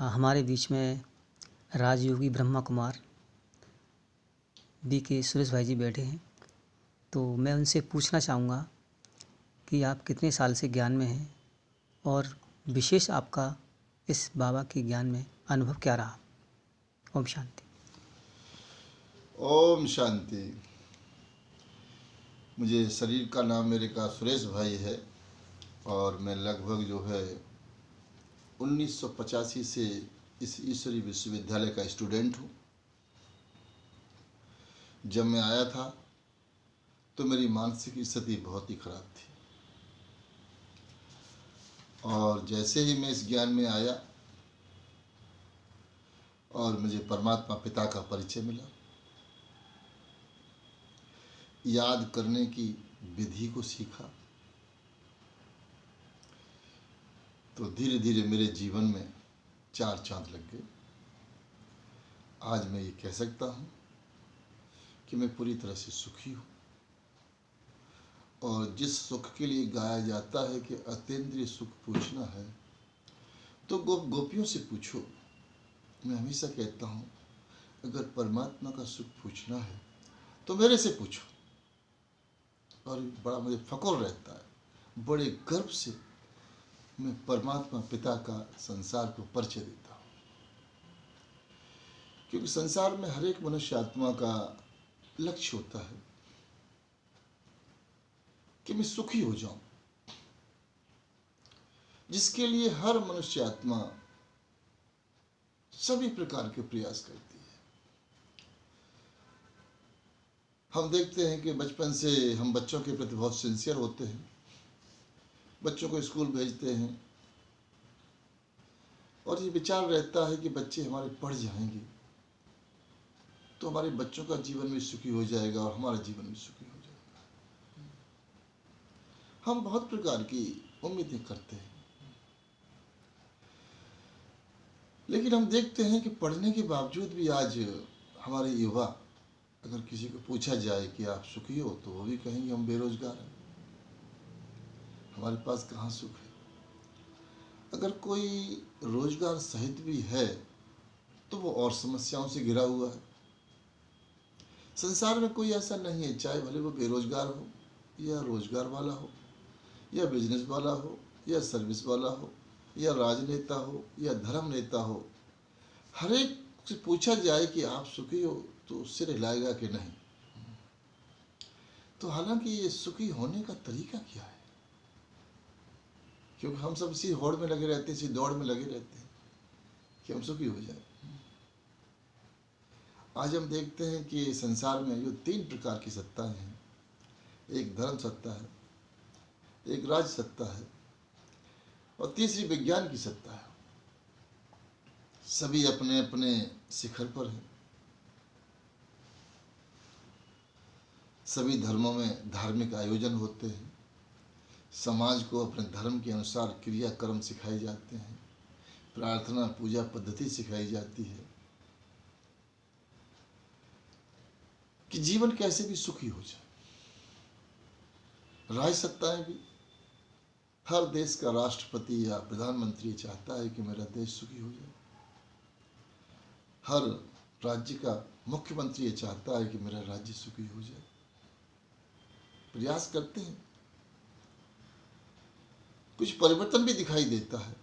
हमारे बीच में राजयोगी ब्रह्मा कुमार BK सुरेश भाई जी बैठे हैं। तो मैं उनसे पूछना चाहूँगा कि आप कितने साल से ज्ञान में हैं और विशेष आपका इस बाबा के ज्ञान में अनुभव क्या रहा। ओम शांति। ओम शांति। मुझे शरीर का नाम मेरे का सुरेश भाई है और मैं लगभग 1985 से इस ईश्वरीय विश्वविद्यालय का स्टूडेंट हूँ। जब मैं आया था तो मेरी मानसिक स्थिति बहुत ही खराब थी और जैसे ही मैं इस ज्ञान में आया और मुझे परमात्मा पिता का परिचय मिला, याद करने की विधि को सीखा, तो धीरे धीरे मेरे जीवन में 4 चांद लग गए। आज मैं ये कह सकता हूँ कि मैं पूरी तरह से सुखी हूँ और जिस सुख के लिए गाया जाता है कि अतीन्द्रिय सुख पूछना है तो गोपियों से पूछो। मैं हमेशा कहता हूँ अगर परमात्मा का सुख पूछना है तो मेरे से पूछो। और बड़ा मुझे फक्र रहता है, बड़े गर्व से मैं परमात्मा पिता का संसार को परिचय देता हूँ, क्योंकि संसार में हर एक मनुष्य आत्मा का लक्ष्य होता है कि मैं सुखी हो जाऊं, जिसके लिए हर मनुष्य आत्मा सभी प्रकार के प्रयास करती है। हम देखते हैं कि बचपन से हम बच्चों के प्रति बहुत सिंसियर होते हैं, बच्चों को स्कूल भेजते हैं और ये विचार रहता है कि बच्चे हमारे पढ़ जाएंगे तो हमारे बच्चों का जीवन भी सुखी हो जाएगा और हमारा जीवन भी सुखी हो जाएगा। हम बहुत प्रकार की उम्मीदें करते हैं, लेकिन हम देखते हैं कि पढ़ने के बावजूद भी आज हमारे युवा, अगर किसी को पूछा जाए कि आप सुखी हो तो वो भी कहेंगे हम बेरोजगार हैं, हमारे पास कहाँ सुख है। अगर कोई रोजगार सहित भी है तो वो और समस्याओं से घिरा हुआ है। संसार में कोई ऐसा नहीं है, चाहे भले वो बेरोजगार हो या रोजगार वाला हो या बिजनेस वाला हो या सर्विस वाला हो या राजनेता हो या धर्म नेता हो, हर एक से पूछा जाए कि आप सुखी हो तो सिर हिलाएगा कि नहीं। तो हालांकि ये सुखी होने का तरीका क्या है, क्योंकि हम सब इसी होड़ में लगे रहते हैं, इसी दौड़ में लगे रहते हैं कि हम सुखी हो जाए। आज हम देखते हैं कि संसार में जो 3 प्रकार की सत्ताएं हैं, एक धर्म सत्ता है, एक राज सत्ता है और तीसरी विज्ञान की सत्ता है। सभी अपने अपने शिखर पर हैं। सभी धर्मों में धार्मिक आयोजन होते हैं, समाज को अपने धर्म के अनुसार क्रियाक्रम सिखाए जाते हैं, प्रार्थना पूजा पद्धति सिखाई जाती है कि जीवन कैसे भी सुखी हो जाए। राज सत्ताएं भी, हर देश का राष्ट्रपति या प्रधानमंत्री चाहता है कि मेरा देश सुखी हो जाए। हर राज्य का मुख्यमंत्री ये चाहता है कि मेरा राज्य सुखी हो जाए। प्रयास करते हैं, कुछ परिवर्तन भी दिखाई देता है,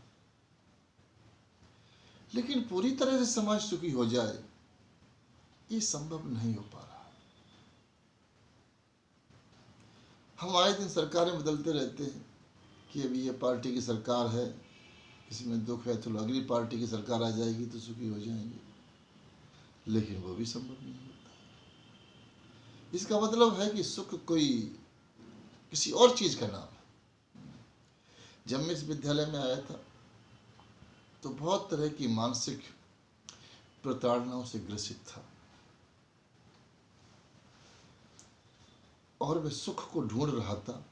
लेकिन पूरी तरह से समाज सुखी हो जाए ये संभव नहीं हो पा रहा। हम आए दिन सरकारें बदलते रहते हैं कि अभी ये पार्टी की सरकार है, इसमें दुख है, तो अगली पार्टी की सरकार आ जाएगी तो सुखी हो जाएंगे, लेकिन वो भी संभव नहीं होता। इसका मतलब है कि सुख कोई किसी और चीज का नाम है। जब मैं इस विद्यालय में आया था तो बहुत तरह की मानसिक प्रताड़नाओं से ग्रसित था और मैं सुख को ढूंढ रहा था।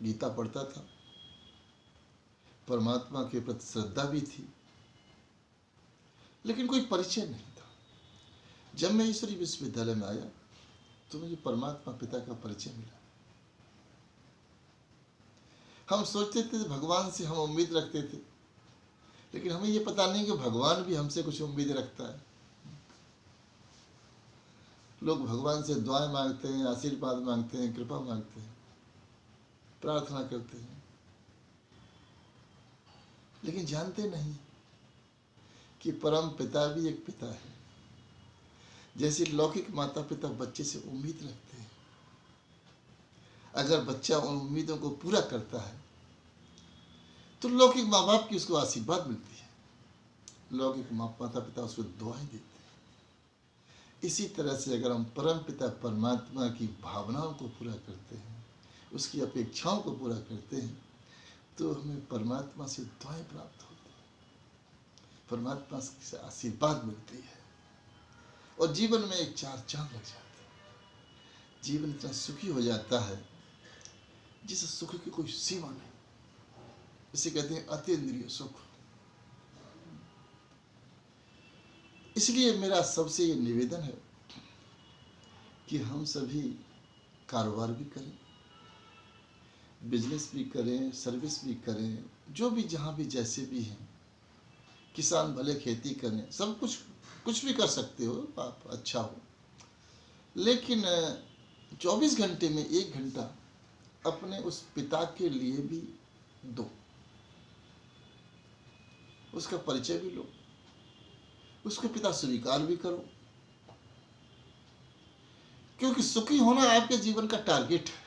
गीता पढ़ता था, परमात्मा के प्रति श्रद्धा भी थी, लेकिन कोई परिचय नहीं था। जब मैं ईश्वरीय विश्वविद्यालय में आया तो मुझे परमात्मा पिता का परिचय मिला। हम सोचते थे, भगवान से हम उम्मीद रखते थे लेकिन हमें ये पता नहीं कि भगवान भी हमसे कुछ उम्मीद रखता है। लोग भगवान से दुआएं मांगते हैं, आशीर्वाद मांगते हैं, कृपा मांगते हैं, प्रार्थना करते हैं, लेकिन जानते नहीं कि परम पिता भी एक पिता है। जैसे लौकिक माता पिता बच्चे से उम्मीद रखते हैं, अगर बच्चा उन उम्मीदों को पूरा करता है तो लौकिक माँ बाप की उसको आशीर्वाद मिलती है, लौकिक माता पिता उसको दुआएं देते हैं। इसी तरह से अगर हम परम पिता परमात्मा की भावनाओं को पूरा करते हैं, उसकी अपेक्षाओं को पूरा करते हैं, तो हमें परमात्मा से दुआएं प्राप्त होती हैं, परमात्मा से आशीर्वाद मिलती है और जीवन में एक चार चांद लग जाते हैं। जीवन इतना सुखी हो जाता है जिस सुख की कोई सीमा नहीं। इसे कहते हैं अतीन्द्रिय सुख। इसलिए मेरा सबसे ये निवेदन है कि हम सभी कारोबार भी करें, बिजनेस भी करें, सर्विस भी करें, जो भी जहाँ भी जैसे भी हैं, किसान भले खेती करें, सब कुछ भी कर सकते हो आप, अच्छा हो, लेकिन 24 घंटे में 1 घंटा अपने उस पिता के लिए भी दो, उसका परिचय भी लो, उसको पिता स्वीकार भी करो, क्योंकि सुखी होना आपके जीवन का टारगेट है।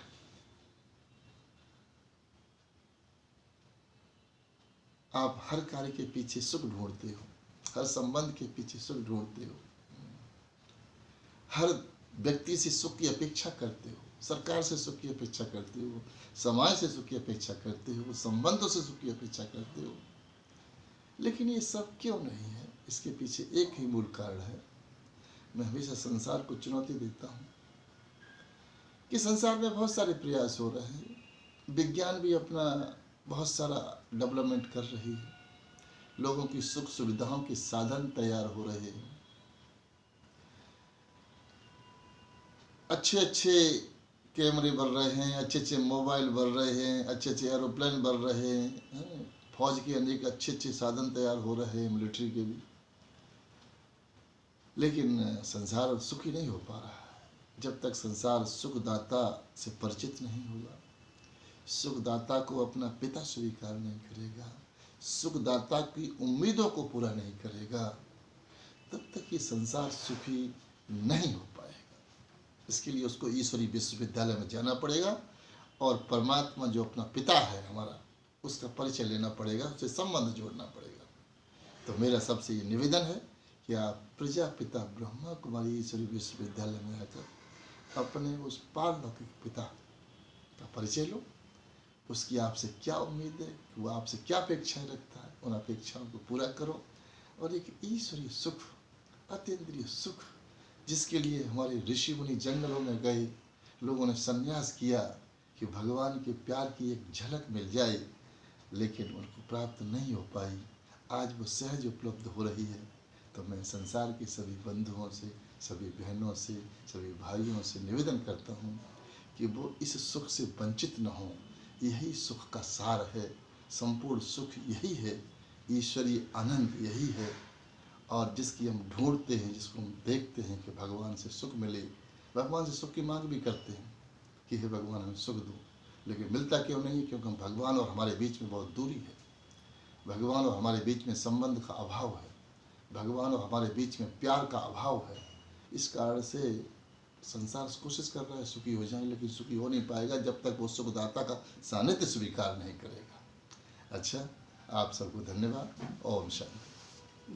आप हर कार्य के पीछे सुख ढूंढते हो, हर संबंध के पीछे सुख ढूंढते हो, हर व्यक्ति से सुख की अपेक्षा करते हो, सरकार से सुख की अपेक्षा करते हो, समाज से सुख की अपेक्षा करते हो, संबंधों से सुख की अपेक्षा करते हो। लेकिन ये सब क्यों नहीं है? इसके पीछे एक ही मूल कारण है। मैं हमेशा संसार को चुनौती देता हूँ कि संसार में बहुत सारे प्रयास हो रहे हैं, विज्ञान भी अपना बहुत सारा डेवलपमेंट कर रही है, लोगों की सुख सुविधाओं के साधन तैयार हो रहे हैं, अच्छे अच्छे कैमरे बन रहे हैं, अच्छे अच्छे मोबाइल बन रहे हैं, अच्छे अच्छे एरोप्लेन बन रहे हैं, फौज के अनेक अच्छे अच्छे साधन तैयार हो रहे हैं, मिलिट्री के भी। लेकिन संसार सुखी नहीं हो पा रहा है जब तक संसार सुखदाता से परिचित नहीं होगा, सुखदाता को अपना पिता स्वीकार नहीं करेगा, सुखदाता की उम्मीदों को पूरा नहीं करेगा, तब तक ये संसार सुखी नहीं हो पाएगा। इसके लिए उसको ईश्वरीय विश्वविद्यालय में जाना पड़ेगा और परमात्मा जो अपना पिता है हमारा, उसका परिचय लेना पड़ेगा, उससे संबंध जोड़ना पड़ेगा। तो मेरा सबसे ये निवेदन है कि आप प्रजापिता ब्रह्मा कुमारी ईश्वरीय विश्वविद्यालय में आकर अपने उस पारलौकिक पिता का परिचय लो, उसकी आपसे क्या उम्मीद है, वो आपसे क्या अपेक्षाएं रखता है, उन अपेक्षाओं को पूरा करो और एक ईश्वरीय सुख, अतीन्द्रिय सुख, जिसके लिए हमारे ऋषि मुनि जंगलों में गए, लोगों ने संन्यास किया कि भगवान के प्यार की एक झलक मिल जाए, लेकिन उनको प्राप्त नहीं हो पाई, आज वो सहज उपलब्ध हो रही है। तो मैं संसार के सभी बंधुओं से, सभी बहनों से, सभी भाइयों से निवेदन करता हूँ कि वो इस सुख से वंचित न हों। यही सुख का सार है, संपूर्ण सुख यही है, ईश्वरीय आनंद यही है, और जिसकी हम ढूंढते हैं, जिसको हम देखते हैं कि भगवान से सुख मिले, भगवान से सुख की मांग भी करते हैं कि हे भगवान हमें सुख दो, लेकिन मिलता क्यों नहीं है? क्योंकि भगवान और हमारे बीच में बहुत दूरी है, भगवान और हमारे बीच में संबंध का अभाव है, भगवान और हमारे बीच में प्यार का अभाव है। इस कारण से संसार कोशिश कर रहा है सुखी हो जाए, लेकिन सुखी हो नहीं पाएगा जब तक वो सुखदाता का सानिध्य स्वीकार नहीं करेगा। अच्छा, आप सबको धन्यवाद। ओम शांति।